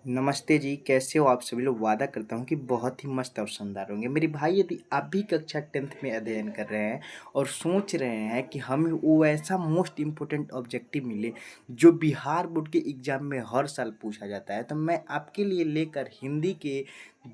नमस्ते जी, कैसे हो आप सभी लोग? वादा करता हूँ कि बहुत ही मस्त और शानदार होंगे। मेरे भाई, यदि आप भी कक्षा 10th में अध्ययन कर रहे हैं और सोच रहे हैं कि हमें वो ऐसा मोस्ट इम्पोर्टेंट ऑब्जेक्टिव मिले जो बिहार बोर्ड के एग्ज़ाम में हर साल पूछा जाता है, तो मैं आपके लिए लेकर हिंदी के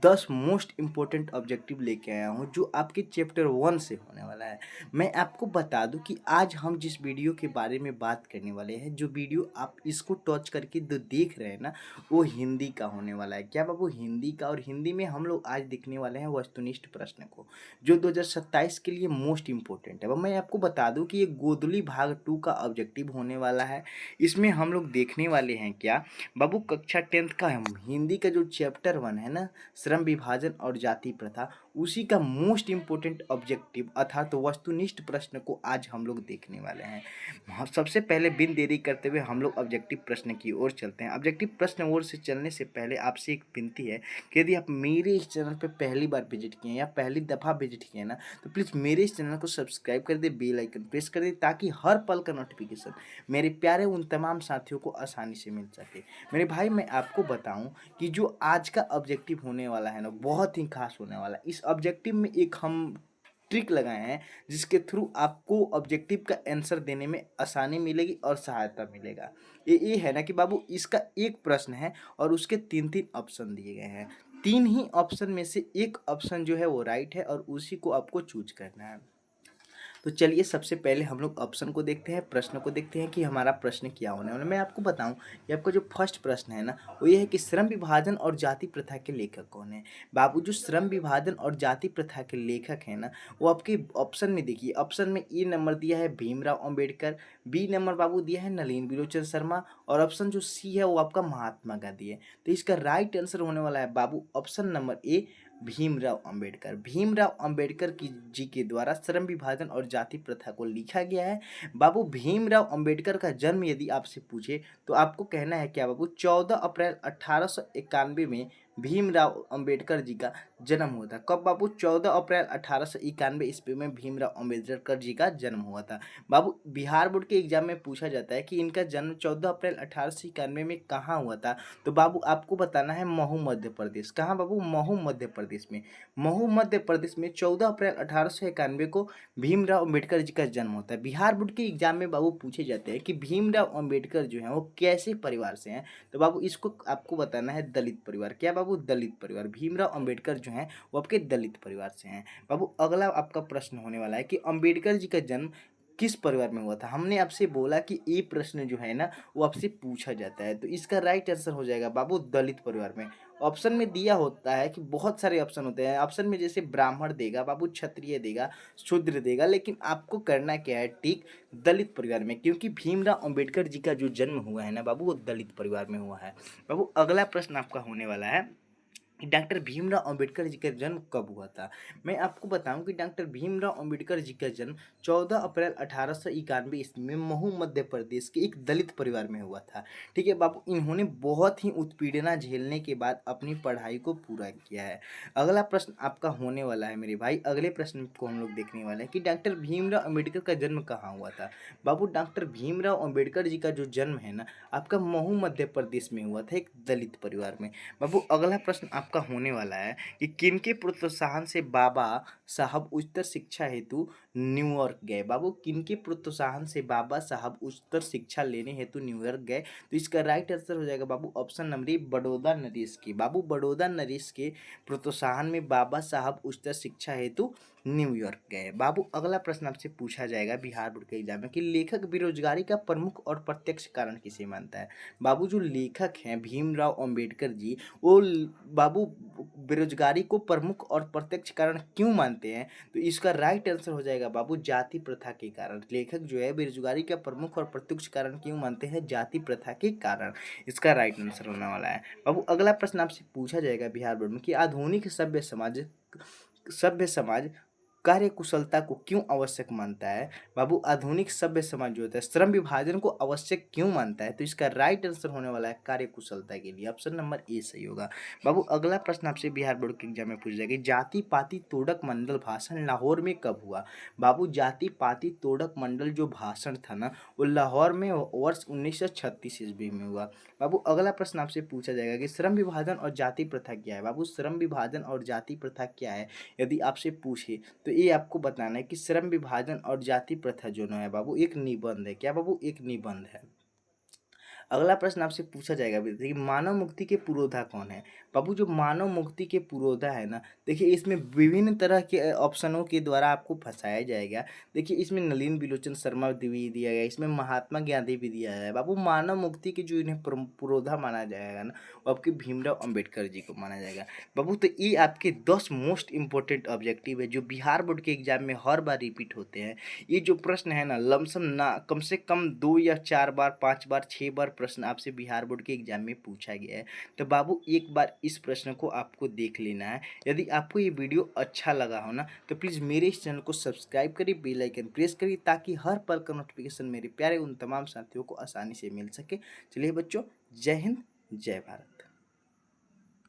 10 मोस्ट इम्पोर्टेंट ऑब्जेक्टिव लेके आया हूँ जो आपके चैप्टर 1 से होने वाला है। मैं आपको बता दूँ कि आज हम जिस वीडियो के बारे में बात करने वाले हैं, जो वीडियो आप इसको टच करके जो देख रहे हैं ना, वो हिंदी का होने वाला है। क्या बाबू? हिंदी का। और हिंदी में हम लोग आज देखने वाले हैं वस्तुनिष्ठ प्रश्न को, जो 2027 के लिए मोस्ट इम्पोर्टेंट है। अब मैं आपको बता दूं कि ये गोदली भाग 2 का ऑब्जेक्टिव होने वाला है। इसमें हम लोग देखने वाले हैं क्या बाबू, कक्षा 10th का हम हिंदी का जो चैप्टर 1 है ना, श्रम विभाजन और जाति प्रथा, उसी का मोस्ट इम्पोर्टेंट ऑब्जेक्टिव अर्थात तो वस्तुनिष्ठ प्रश्न को आज हम लोग देखने वाले हैं। हाँ, सबसे पहले बिन देरी करते हुए हम लोग ऑब्जेक्टिव प्रश्न की ओर चलते हैं। ऑब्जेक्टिव प्रश्न ओर से चलने से पहले आपसे एक विनती है कि यदि आप मेरे इस चैनल पर पहली बार विजिट किए या पहली दफ़ा विजिट किए ना, तो प्लीज़ मेरे इस चैनल को सब्सक्राइब कर दे, बेल आइकन प्रेस कर दे, ताकि हर पल का नोटिफिकेशन मेरे प्यारे उन तमाम साथियों को आसानी से मिल सके। मेरे भाई, मैं आपको बताऊं कि जो आज का ऑब्जेक्टिव होने वाला है ना, बहुत ही खास होने वाला है। इस ऑब्जेक्टिव में एक हम ट्रिक लगाए हैं जिसके थ्रू आपको ऑब्जेक्टिव का आंसर देने में आसानी मिलेगी और सहायता मिलेगा। ये है ना कि बाबू, इसका एक प्रश्न है और उसके तीन तीन ऑप्शन दिए गए हैं। तीन ही ऑप्शन में से एक ऑप्शन जो है वो राइट है और उसी को आपको चूज करना है। तो चलिए, सबसे पहले हम लोग ऑप्शन को देखते हैं, प्रश्न को देखते हैं कि हमारा प्रश्न क्या होने वाला है। मैं आपको बताऊं कि आपका जो फर्स्ट प्रश्न है ना, वो ये है कि श्रम विभाजन और जाति प्रथा के लेखक कौन है। बाबू, जो श्रम विभाजन और जाति प्रथा के लेखक हैं ना, वो आपके ऑप्शन में देखिए। ऑप्शन में ए नंबर दिया है भीमराव अंबेडकर, बी नंबर बाबू दिया है नलिनी बिलोचन शर्मा, और ऑप्शन जो सी है वो आपका महात्मा गांधी है। तो इसका राइट आंसर होने वाला है बाबू option number A, Bhimrao Ambedkar. Bhimrao Ambedkar की जी के द्वारा श्रम विभाजन और जाति प्रथा को लिखा गया है। बाबू, भीमराव अंबेडकर का जन्म यदि आपसे पूछे तो आपको कहना है क्या बाबू, 14 अप्रैल 1891 में भीमराव अंबेडकर जी का जन्म हुआ था। कब बाबू? 14 अप्रैल 1891 ईस्वी में भीमराव अंबेडकर जी का जन्म हुआ था। बाबू, बिहार बोर्ड के एग्जाम में पूछा जाता है कि इनका जन्म 14 अप्रैल 1891 में कहाँ हुआ था। तो बाबू, आपको बताना है महू मध्य प्रदेश। कहाँ बाबू? महू मध्य प्रदेश में। महू मध्य प्रदेश में 14 अप्रैल 1891 को भीमराव अंबेडकर जी का जन्म होता है। बिहार बोर्ड के एग्जाम में बाबू पूछे जाते हैं कि भीमराव अंबेडकर जो है वो कैसे परिवार से हैं। तो बाबू, इसको आपको बताना है दलित परिवार। क्या बाबू? दलित परिवार। भीमराव अंबेडकर जो हैं वो आपके दलित परिवार से हैं। बाबू, अगला आपका प्रश्न होने वाला है कि अंबेडकर जी का जन्म किस परिवार में हुआ था। हमने आपसे बोला कि ये प्रश्न जो है ना, वो आपसे पूछा जाता है, तो इसका राइट आंसर हो जाएगा बाबू दलित परिवार में। ऑप्शन में दिया होता है कि बहुत सारे ऑप्शन होते हैं। ऑप्शन में जैसे ब्राह्मण देगा बाबू, क्षत्रिय देगा, शूद्र देगा, लेकिन आपको करना क्या है, ठीक दलित परिवार में, क्योंकि भीमराव अंबेडकर जी का जो जन्म हुआ है ना बाबू, वो दलित परिवार में हुआ है। बाबू, अगला प्रश्न आपका होने वाला है कि डॉक्टर भीमराव अंबेडकर जी का जन्म कब हुआ था। मैं आपको बताऊं कि डॉक्टर भीमराव अंबेडकर जी का जन्म 14 अप्रैल 1891 ईस्वी में महू मध्य प्रदेश के एक दलित परिवार में हुआ था। ठीक है बाबू, इन्होंने बहुत ही उत्पीड़ना झेलने के बाद अपनी पढ़ाई को पूरा किया है। अगला प्रश्न आपका होने वाला है मेरे भाई, अगले प्रश्न को हम लोग देखने वाले हैं कि डॉक्टर भीमराव अंबेडकर का जन्म कहाँ हुआ था। बाबू, डॉक्टर भीमराव अंबेडकर जी का जो जन्म है ना, आपका महू मध्य प्रदेश में हुआ था, एक दलित परिवार में। बाबू, अगला प्रश्न आपका होने वाला है कि किनके प्रोत्साहन से बाबा साहब उच्चतर शिक्षा हेतु न्यूयॉर्क गए। बाबू, किनके प्रोत्साहन से बाबा साहब उच्चतर शिक्षा लेने हेतु न्यूयॉर्क गए। तो इसका राइट आंसर हो जाएगा बाबू ऑप्शन नंबर ए, बड़ौदा नरेश के। बाबू, बड़ौदा नरेश के प्रोत्साहन में बाबा साहब उच्चतर शिक्षा हेतु न्यूयॉर्क गए। बाबू, अगला प्रश्न आपसे पूछा जाएगा बिहार बोर्ड के एग्जाम में कि लेखक बेरोजगारी का प्रमुख और प्रत्यक्ष कारण किसे मानता है। बाबू, जो लेखक हैं भीमराव अंबेडकर जी, वो बाबू बेरोजगारी को प्रमुख और प्रत्यक्ष कारण क्यों मानते हैं। तो इसका राइट आंसर हो जाएगा बाबू जाति प्रथा के कारण। लेखक जो है बेरोजगारी का प्रमुख और प्रत्यक्ष कारण क्यों मानते हैं, जाति प्रथा के कारण। इसका राइट आंसर होने वाला है। बाबू, अगला प्रश्न आपसे पूछा जाएगा बिहार बोर्ड में कि आधुनिक सभ्य समाज कार्यकुशलता को क्यों आवश्यक मानता है? बाबू आधुनिक सभ्य समाज जो होता है श्रम विभाजन को आवश्यक क्यों मानता है? तो इसका राइट आंसर होने वाला है कार्यकुशलता के लिए, ऑप्शन नंबर ए सही होगा। बाबू अगला प्रश्न आपसे बिहार बोर्ड के एग्जाम में पूछा जाएगा, जाति पाति तोड़क मंडल भाषण लाहौर में कब हुआ? बाबू जाति पाति तोड़क मंडल जो भाषण था ना, वो लाहौर में वर्ष 1936 ईस्वी में हुआ। बाबू अगला प्रश्न आपसे पूछा जाएगा कि श्रम विभाजन और जाति प्रथा क्या है? बाबू श्रम विभाजन और जाति प्रथा क्या है यदि आपसे पूछे तो ये आपको बताना है कि श्रम विभाजन और जाति प्रथा जो है बाबू एक निबंध है। क्या बाबू? एक निबंध है। अगला प्रश्न आपसे पूछा जाएगा देखिए, मानव मुक्ति के पुरोधा कौन है? बाबू जो मानव मुक्ति के पुरोधा है ना, देखिए इसमें विभिन्न तरह के ऑप्शनों के द्वारा आपको फंसाया जाएगा। देखिए इसमें नलिन बिलोचन शर्मा भी दिया गया, इसमें महात्मा गांधी भी दिया है। बाबू मानव मुक्ति के जो इन्हें पुरोधा माना जाएगा ना, वो आपके भीमराव अंबेडकर जी को माना जाएगा। बाबू तो ये आपके 10 मोस्ट इंपॉर्टेंट ऑब्जेक्टिव है जो बिहार बोर्ड के एग्जाम में हर बार रिपीट होते हैं। ये जो प्रश्न है ना, लमसम ना कम से कम 2 या 4 बार, 5 बार, 6 बार प्रश्न आपसे बिहार बोर्ड के एग्जाम में पूछा गया है। तो बाबू एक बार इस प्रश्न को आपको देख लेना है। यदि आपको ये वीडियो अच्छा लगा हो ना, तो प्लीज़ मेरे इस चैनल को सब्सक्राइब करिए, बेल आइकन प्रेस करिए, ताकि हर पल का नोटिफिकेशन मेरे प्यारे उन तमाम साथियों को आसानी से मिल सके। चलिए बच्चों, जय हिंद, जय भारत।